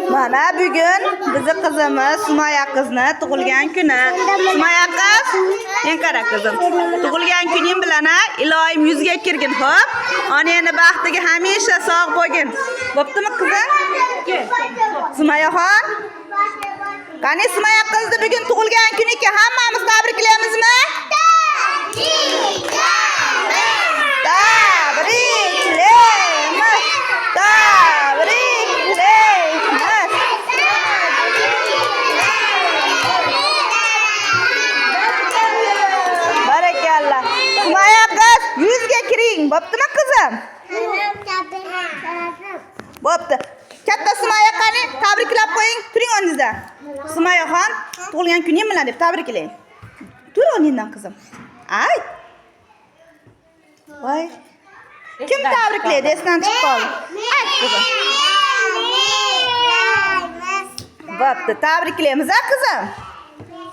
Mana bugun bizi qizimiz Sumoya qizni tug'ilgan kuni. Sumoya qiz, men qara qizim. Tug'ilgan kuning bilan iloyim yuzga kirgin, xo'p? Onangni baxtiga hamisha sog' bo'lgin. Bo'ptimi qizim? Sumoyaxon? Qani Sumoya qizni bugun tug'ilgan kuniga hammamiz tabriklamizmi? Barakallah. Sumoya qiz, yuzga kiring. Bo'ptimi qizim? Bo'pti. Katta Sumoya qani, tabriklab qo'ying. Turing o'rningizda. Sumoyaxon, tug'ilgan kuning bilan deb tabriklang. Tur o'rningdan qizim. Ayt. Voy. Kim tabriklaydi? Esdan chiqib qoldi. Ayt qizim. Bo'pti, tabriklaymiz, qizim.